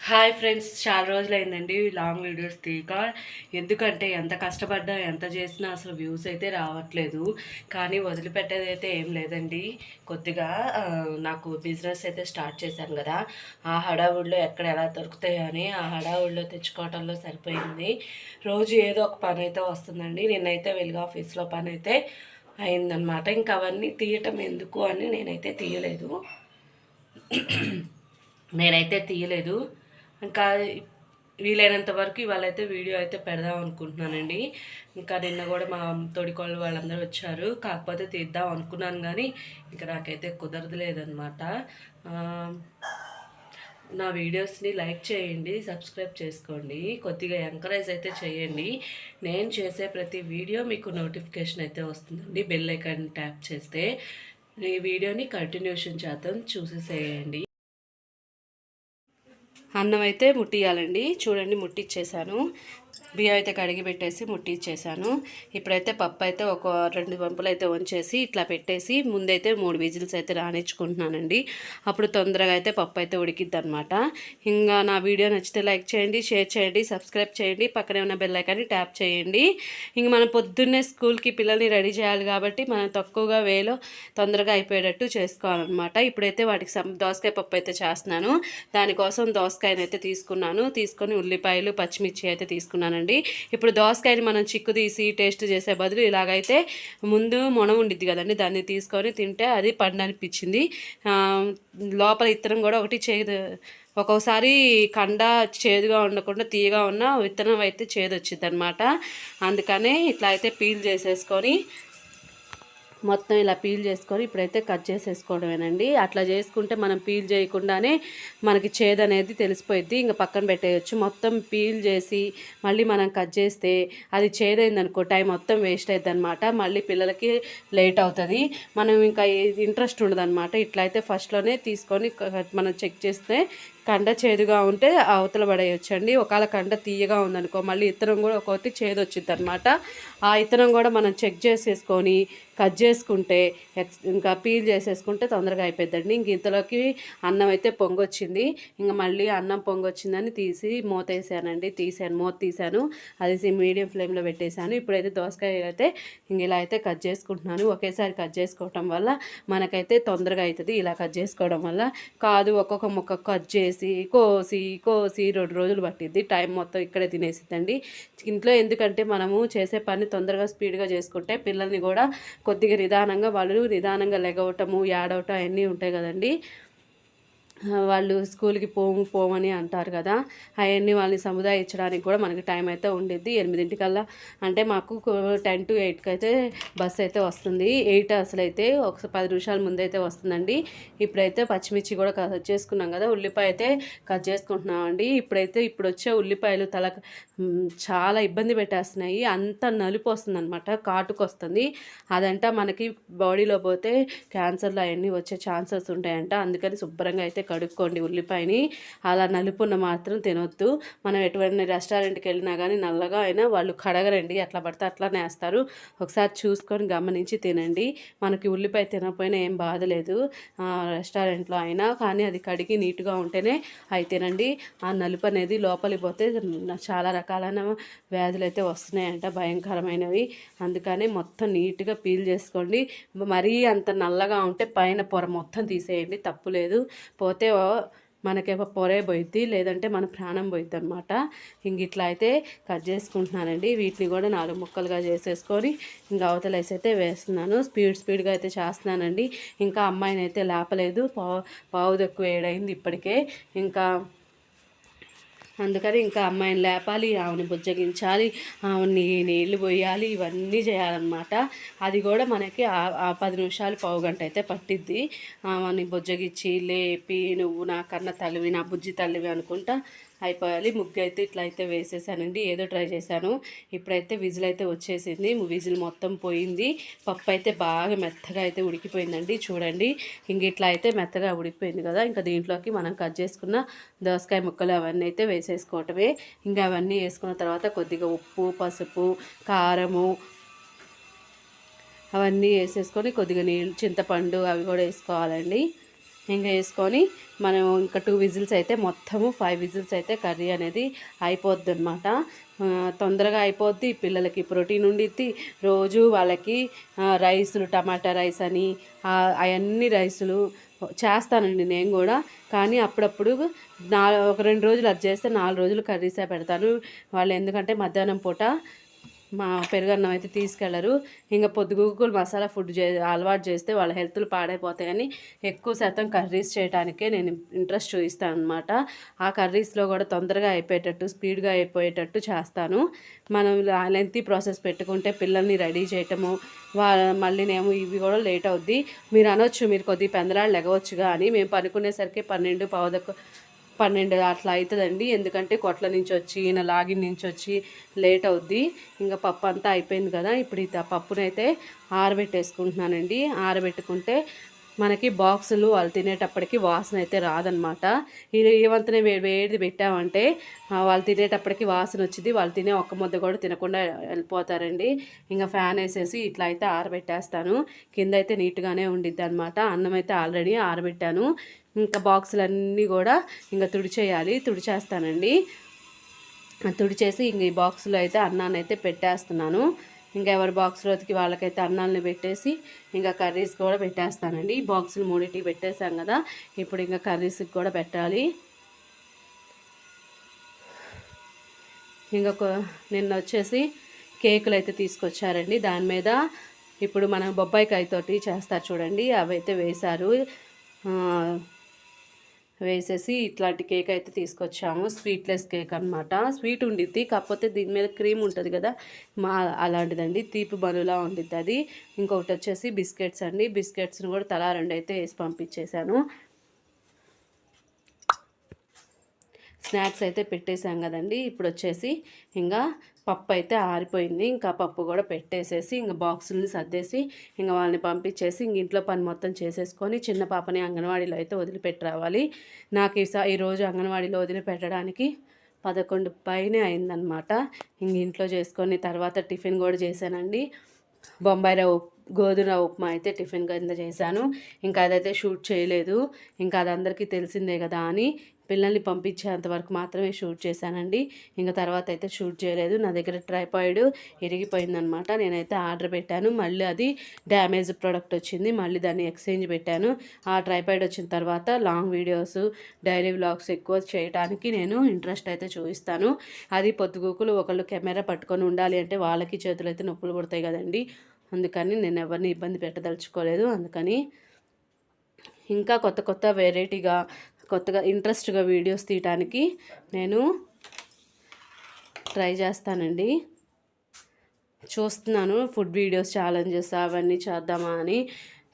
Hi friends, చాలా రోజులైందండి long videos తీయక. ఎందుకంటే ఎంత కష్టపడ్డా ఎంత చేసినా అసలు వ్యూస్ అయితే రావట్లేదు. కానీ వదిలిపెట్టేది అయితే ఏం లేదండి. కొద్దిగా నాకు బిజినెస్ అయితే స్టార్ట్ చేశాను కదా, ఆ హడావుడిలో ఎక్కడ ఎలా దొరుకుతాయో అని ఆ హడావుడిలో తెచ్చుకోవడంలో సరిపోయింది. రోజు ఏదో ఒక పని అయితే వస్తుందండి. నిన్నైతే వెలుగు ఆఫీస్లో పని అయితే అయిందనమాట. ఇంకా అవన్నీ తీయటం ఎందుకు అని నేనైతే తీయలేదు. ఇంకా వీలైనంత వరకు ఇవాళైతే వీడియో అయితే పెడదాం అనుకుంటున్నానండి. ఇంకా నిన్న కూడా మా తోడికోళ్ళు వాళ్ళందరూ వచ్చారు, కాకపోతే తీద్దాం అనుకున్నాను కానీ ఇంకా నాకైతే కుదరదులేదనమాట. నా వీడియోస్ని లైక్ చేయండి, సబ్స్క్రైబ్ చేసుకోండి, కొద్దిగా ఎంకరేజ్ అయితే చేయండి. నేను చేసే ప్రతి వీడియో మీకు నోటిఫికేషన్ అయితే వస్తుందండి. బెల్ ఐకాన్ ట్యాప్ చేస్తే ఈ వీడియోని కంటిన్యూషన్ చేద్దాం, చూసేసేయండి. అన్నం అయితే ముట్టియాలండి. చూడండి, ముట్టిచ్చేసాను. బియ్యం అయితే కడిగి పెట్టేసి ముట్టిచ్చేసాను. ఇప్పుడైతే పప్పు అయితే ఒక 2 వంపులు అయితే వంచేసి ఇట్లా పెట్టేసి ముందైతే 3 విజిల్స్ అయితే రానిచ్చుకుంటున్నానండి. అప్పుడు తొందరగా అయితే పప్పు అయితే ఉడికిద్ది అనమాట. ఇంకా నా వీడియో నచ్చితే లైక్ చేయండి, షేర్ చేయండి, సబ్స్క్రైబ్ చేయండి, పక్కనే ఉన్న బెల్ ఐకాన్ని ట్యాప్ చేయండి. ఇంక మనం పొద్దున్నే స్కూల్కి పిల్లల్ని రెడీ చేయాలి కాబట్టి మనం తక్కువగా వేలో తొందరగా అయిపోయేటట్టు చేసుకోవాలన్నమాట. ఇప్పుడైతే వాటికి దోసకాయ పప్పు అయితే చేస్తున్నాను. దానికోసం దోసకాయనైతే తీసుకొని ఉల్లిపాయలు పచ్చిమిర్చి అయితే తీసుకున్నానండి. ఇప్పుడు దోసకాయని మనం చిక్కు తీసి టేస్ట్ చేసే బదులు ఇలాగైతే ముందు మొన ఉండిద్ది కదండి, దాన్ని తీసుకొని తింటే అది పండు అనిపించింది. లోపల ఇత్తనం కూడా ఒకటి చేదు, ఒక్కొక్కసారి కండ చేదుగా ఉండకుండా తీయగా ఉన్న విత్తనం అయితే చేదు వచ్చింది అనమాట. అందుకనే ఇట్లా అయితే పీల్ చేసేసుకొని మొత్తం ఇలా పీల్ చేసుకొని ఇప్పుడైతే కట్ చేసేసుకోవడమేనండి. అట్లా చేసుకుంటే మనం పీల్ చేయకుండానే మనకి చేదు అనేది తెలిసిపోయిద్ది. ఇంకా పక్కన పెట్టేయచ్చు. మొత్తం పీల్ చేసి మళ్ళీ మనం కట్ చేస్తే అది చేదైందనుకో టైం మొత్తం వేస్ట్ అవుతుంది అనమాట. మళ్ళీ పిల్లలకి లేట్ అవుతుంది. మనం ఇంకా ఇంట్రెస్ట్ ఉండదన్నమాట. ఇట్లయితే ఫస్ట్లోనే తీసుకొని మనం చెక్ చేస్తే కండ చేదుగా ఉంటే అవతల పడేయొచ్చండి. ఒకవేళ కండ తీయగా ఉందనుకో మళ్ళీ ఇత్తనం కూడా ఒకటి చేదు వచ్చింది అనమాట. ఆ ఇత్తనం కూడా మనం చెక్ చేసేసుకొని కట్ చేసుకుంటే ఇంకా పీల్ చేసేసుకుంటే తొందరగా అయిపోద్దండి. ఇంక ఇంతలోకి అన్నం అయితే పొంగొచ్చింది. ఇంకా మళ్ళీ అన్నం పొంగొచ్చిందని తీసి మూత వేసానండి. మూత తీసాను. అది మీడియం ఫ్లేమ్లో పెట్టేశాను. ఇప్పుడైతే దోసకాయ అయితే ఇంక ఇలా అయితే కట్ చేసుకుంటున్నాను. ఒకేసారి కట్ చేసుకోవటం వల్ల మనకైతే తొందరగా అవుతుంది. ఇలా కట్ చేసుకోవడం వల్ల కాదు, ఒక్కొక్క ముక్క కట్ చేసి కోసి 2 రోజులు పట్టిద్ది. టైం మొత్తం ఇక్కడే తినేసిద్దండి ఇంట్లో. ఎందుకంటే మనము చేసే పని తొందరగా స్పీడ్గా చేసుకుంటే పిల్లల్ని కూడా కొద్దిగా వాళ్ళు నిదానంగా లెగవటము ఏడవటం అవన్నీ ఉంటాయి కదండి. వాళ్ళు స్కూల్కి పోమని అంటారు కదా, అవన్నీ వాళ్ళని సముదాయించడానికి కూడా మనకి టైం అయితే ఉండిద్ది. 8 అంటే మాకు 10 to 8 అయితే బస్సు అయితే వస్తుంది. 8 అసలు అయితే ఒక 10 నిమిషాల ముందైతే వస్తుందండి. ఇప్పుడైతే పచ్చిమిర్చి కూడా కట్ చేసుకున్నాం కదా, ఉల్లిపాయ అయితే కట్ చేసుకుంటున్నామండి. ఇప్పుడు వచ్చే ఉల్లిపాయలు చాలా ఇబ్బంది పెట్టేస్తున్నాయి. అంత నలుపు వస్తుంది అనమాట, కాటుకు వస్తుంది. అదంట మనకి బాడీలో పోతే క్యాన్సర్లు అవన్నీ వచ్చే ఛాన్సెస్ ఉంటాయంట. అందుకని శుభ్రంగా అయితే కడుక్కోండి ఉల్లిపాయని. అలా నలుపున్న మాత్రం తినొద్దు. మనం ఎటువంటి రెస్టారెంట్కి వెళ్ళినా కానీ నల్లగా అయినా వాళ్ళు కడగరండి, అట్లా పడితే అట్లా నేస్తారు. ఒకసారి చూసుకొని గమనించి తినండి. మనకి ఉల్లిపాయ తినకపోయినా ఏం బాధ లేదు రెస్టారెంట్లో అయినా, కానీ అది కడిగి నీట్గా ఉంటేనే అవి తినండి. ఆ నలుపు అనేది లోపలికి పోతే చాలా రకాలైన వ్యాధులు అయితే వస్తున్నాయంట, భయంకరమైనవి. అందుకని మొత్తం నీట్గా పీల్ చేసుకోండి. మరీ అంత నల్లగా ఉంటే పైన పొర మొత్తం తీసేయండి, తప్పులేదు. పోతే మనకేమో పొరే పోయిద్ది, లేదంటే మన ప్రాణం పోయిద్ది అనమాట. ఇంక ఇట్లా అయితే కట్ చేసుకుంటున్నానండి. వీటిని కూడా 4 ముక్కలుగా చేసేసుకొని ఇంకా అవతలేసి అయితే వేస్తున్నాను. స్పీడ్గా అయితే చేస్తున్నానండి. ఇంకా అమ్మాయిని అయితే లేపలేదు, పావు తక్కువ 7 అయింది ఇప్పటికే. ఇంకా అందుకని ఇంకా అమ్మాయిని లేపాలి, ఆమెని బుజ్జగించాలి, ఆమెని నీళ్ళు పోయాలి, ఇవన్నీ చేయాలన్నమాట. అది కూడా మనకి 10 నిమిషాలు పావు గంట అయితే పట్టిద్ది. ఆమెని బుజ్జగించి లేపి నువ్వు నా కన్న తల్లివి, నా బుజ్జి తల్లివి అనుకుంటా అయిపోయాలి. ముగ్గు అయితే ఇట్లా అయితే వేసేసానండి. ఏదో ట్రై చేశాను. ఇప్పుడైతే విజిల్ అయితే వచ్చేసింది. విజిల్ మొత్తం పోయింది. పప్పు అయితే బాగా మెత్తగా అయితే ఉడికిపోయిందండి. చూడండి, ఇంక ఇట్లా అయితే మెత్తగా ఉడికిపోయింది కదా. ఇంకా దీంట్లోకి మనం కట్ చేసుకున్న దోసకాయ ముక్కలు అవన్నీ అయితే వేసేసుకోవటమే. ఇంకా అవన్నీ వేసుకున్న తర్వాత కొద్దిగా ఉప్పు, పసుపు, కారము అవన్నీ వేసేసుకొని కొద్దిగా నీళ్ళు, చింతపండు అవి కూడా వేసుకోవాలండి. ఇంకా వేసుకొని మనం ఇంకా 2 విజిల్స్ అయితే మొత్తము 5 విజిల్స్ అయితే కర్రీ అనేది అయిపోద్ది అనమాట. తొందరగా అయిపోద్ది, పిల్లలకి ప్రోటీన్ ఉండిద్ది. రోజు వాళ్ళకి రైసులు, టమాటా రైస్ అని అవన్నీ రైసులు చేస్తానండి నేను కూడా. కానీ అప్పుడప్పుడు ఒక 2 రోజులు అది చేస్తే 4 రోజులు కర్రీసే పెడతాను. వాళ్ళు ఎందుకంటే మధ్యాహ్నం పూట మా పెరుగన్నం అయితే తీసుకెళ్లరు. ఇంకా పొద్దుగూకులు మసాలా ఫుడ్ అలవాటు చేస్తే వాళ్ళ హెల్త్లు పాడైపోతాయని ఎక్కువ శాతం కర్రీస్ చేయడానికే నేను ఇంట్రెస్ట్ చూపిస్తాను అనమాట. ఆ కర్రీస్లో కూడా తొందరగా అయిపోయేటట్టు, స్పీడ్గా అయిపోయేటట్టు చేస్తాను. మనం లెంతీ ప్రాసెస్ పెట్టుకుంటే పిల్లల్ని రెడీ చేయటము మళ్ళీనేమో ఇవి కూడా లేట్ అవుద్ది. మీరు అనొచ్చు, మీరు కొద్దిగా పెందలాళ్ళు లెగవచ్చుగా అని. మేము పనుకునేసరికి 12 అట్లా అవుతుందండి. ఎందుకంటే కొట్ల నుంచి వచ్చి లాగిన్ నుంచి వచ్చి లేట్ అవుద్ది. ఇంకా పప్పు అంతా అయిపోయింది కదా, ఇప్పుడు ఈ పప్పునైతే ఆరబెట్టేసుకుంటున్నానండి. ఆరబెట్టుకుంటే మనకి బాక్సులు వాళ్ళు తినేటప్పటికి వాసన అయితే రాదనమాట. ఏమంతనే వేడిది పెట్టామంటే వాళ్ళు తినేటప్పటికి వాసన వచ్చింది. వాళ్ళు తినే ఒక్క ముద్ద కూడా తినకుండా వెళ్ళిపోతారండి. ఇంకా ఫ్యాన్ వేసేసి ఇట్లా అయితే ఆరబెట్టేస్తాను. కింద అయితే నీట్గానే ఉండిద్ది అనమాట. అన్నం అయితే ఆల్రెడీ ఆరబెట్టాను. ఇంకా బాక్సులన్నీ కూడా ఇంకా తుడిచేస్తానండి. తుడిచేసి ఇంక ఈ బాక్సులో అయితే అన్నాన్ని అయితే పెట్టేస్తున్నాను. ఇంకా ఎవరి బాక్స్లోకి వాళ్ళకైతే అన్నాలని పెట్టేసి ఇంకా కర్రీస్ కూడా పెట్టేస్తానండి. ఈ బాక్సులు 3 పెట్టేసాం కదా, ఇప్పుడు ఇంకా కర్రీస్కి కూడా పెట్టాలి. ఇంకా నిన్న వచ్చేసి కేకులు అయితే తీసుకొచ్చారండి. దాని మీద ఇప్పుడు మనం బొబ్బాయికాయతోటి చేస్తారు చూడండి, అవి అయితే వేసేసి ఇట్లాంటి కేక్ అయితే తీసుకొచ్చాము. స్వీట్లెస్ కేక్ అనమాట. స్వీట్ ఉండిద్ది, కాకపోతే దీని మీద క్రీమ్ ఉంటుంది కదా, అలాంటిదండి. తీపి బనులా ఉండిద్ది అది. ఇంకొకటి వచ్చేసి బిస్కెట్స్ అండి. బిస్కెట్స్ని కూడా తలా 2 అయితే వేసి పంపించేశాను. స్నాక్స్ అయితే పెట్టేశాం కదండి. ఇప్పుడు వచ్చేసి ఇంకా పప్పు అయితే ఆరిపోయింది. ఇంకా పప్పు కూడా పెట్టేసేసి ఇంకా బాక్సుల్ని సర్దేసి ఇంకా వాళ్ళని పంపించేసి ఇంక ఇంట్లో పని మొత్తం చేసేసుకొని చిన్న పాపని అంగన్వాడీలో అయితే వదిలిపెట్టి రావాలి. నాకు ఈరోజు అంగన్వాడీలో వదిలిపెట్టడానికి 11 పైనే అయిందనమాట. ఇంక ఇంట్లో చేసుకొని తర్వాత టిఫిన్ కూడా చేశానండి. బొంబాయి రవ్వ గోధుమ ఉప్మా అయితే టిఫిన్ కింద చేశాను. ఇంకా అదైతే షూట్ చేయలేదు. ఇంకా అది అందరికీ తెలిసిందే కదా అని పిల్లల్ని పంపించేంత వరకు మాత్రమే షూట్ చేశానండి. ఇంకా తర్వాత అయితే షూట్ చేయలేదు. నా దగ్గర ట్రైపాయిడ్ ఇరిగిపోయిందనమాట. నేనైతే ఆర్డర్ పెట్టాను. మళ్ళీ అది డ్యామేజ్ ప్రోడక్ట్ వచ్చింది. మళ్ళీ దాన్ని ఎక్స్చేంజ్ పెట్టాను. ఆ ట్రైపాయిడ్ వచ్చిన తర్వాత లాంగ్ వీడియోస్, డైలీ వ్లాగ్స్ ఎక్కువ చేయడానికి నేను ఇంట్రెస్ట్ అయితే చూపిస్తాను. అది పొద్దుగూకులు ఒకళ్ళు కెమెరా పట్టుకొని ఉండాలి అంటే వాళ్ళకి చేతులు అయితే నొప్పులు పుడతాయి కదండి. అందుకని నేను ఎవరిని ఇబ్బంది పెట్టదలుచుకోలేదు. అందుకని ఇంకా కొత్త వెరైటీగా కొత్తగా ఇంట్రెస్ట్గా వీడియోస్ తీయటానికి నేను ట్రై చేస్తానండి. చూస్తున్నాను ఫుడ్ వీడియోస్ ఛాలెంజెస్ అవన్నీ చేద్దామా అని.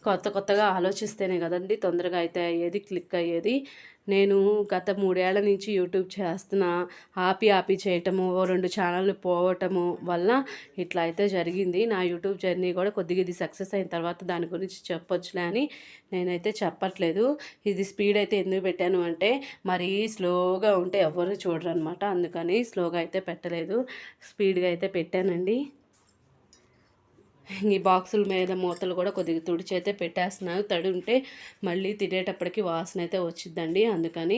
కొత్తగా ఆలోచిస్తేనే కదండి తొందరగా అయితే అయ్యేది, క్లిక్ అయ్యేది. నేను గత 3 ఏళ్ల నుంచి యూట్యూబ్ చేస్తున్నా. ఆపి చేయటము, 2 ఛానళ్ళు పోవటము వల్ల ఇట్లా అయితే జరిగింది. నా యూట్యూబ్ జర్నీ కూడా కొద్దిగా ఇది సక్సెస్ అయిన తర్వాత దాని గురించి చెప్పొచ్చులే అని నేనైతే చెప్పట్లేదు. ఇది స్పీడ్ అయితే ఎందుకు పెట్టాను అంటే మరీ స్లోగా ఉంటే ఎవరు చూడరు అనమాట. అందుకని స్లోగా అయితే పెట్టలేదు, స్పీడ్గా అయితే పెట్టానండి. ఈ బాక్సుల మీద మూతలు కూడా కొద్దిగా తుడిచైతే పెట్టేస్తున్నాను. తడి ఉంటే మళ్ళీ తినేటప్పటికి వాసన అయితే వచ్చిద్దండి. అందుకని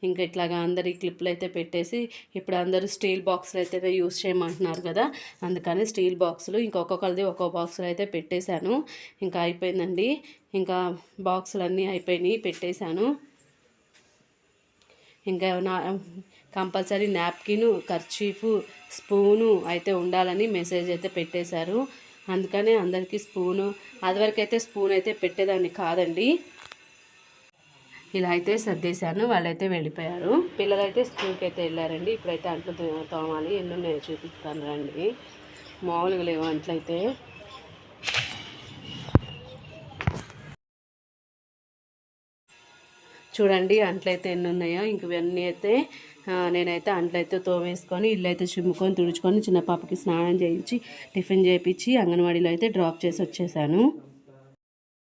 ఇంకా ఇట్లాగా అందరి క్లిప్లు అయితే పెట్టేసి ఇప్పుడు అందరూ స్టీల్ బాక్సులు అయితే యూస్ చేయమంటున్నారు కదా, అందుకని స్టీల్ బాక్సులు ఇంకొకరిది ఒక్కో బాక్సులు అయితే పెట్టేశాను. ఇంకా అయిపోయిందండి. ఇంకా బాక్సులన్నీ అయిపోయినాయి, పెట్టేశాను. ఇంకా కంపల్సరీ నాప్కిన్, కర్చీఫ్, స్పూను అయితే ఉండాలని మెసేజ్ అయితే పెట్టేశారు. అందుకనే అందరికీ స్పూను, అదివరకైతే స్పూన్ అయితే పెట్టేదాన్ని కాదండి. ఇలా అయితే సర్దేశాను. వాళ్ళైతే వెళ్ళిపోయారు. పిల్లలైతే స్కూల్కి అయితే వెళ్ళారండి. ఇప్పుడైతే అంట్లు తోమాలి. ఎన్నున్నాయో చూపిస్తాను రండి. మామూలుగా లేవు అంట్లయితే. చూడండి అంట్లయితే ఎన్ని ఉన్నాయో. ఇంక ఇవన్నీ అయితే నేనైతే అంట్లయితే తోమేసుకొని ఇల్లు అయితే చిమ్ముకొని తుడుచుకొని చిన్న పాపకి స్నానం చేయించి టిఫిన్ చేయించి అంగన్వాడీలో అయితే డ్రాప్ చేసి వచ్చేసాను.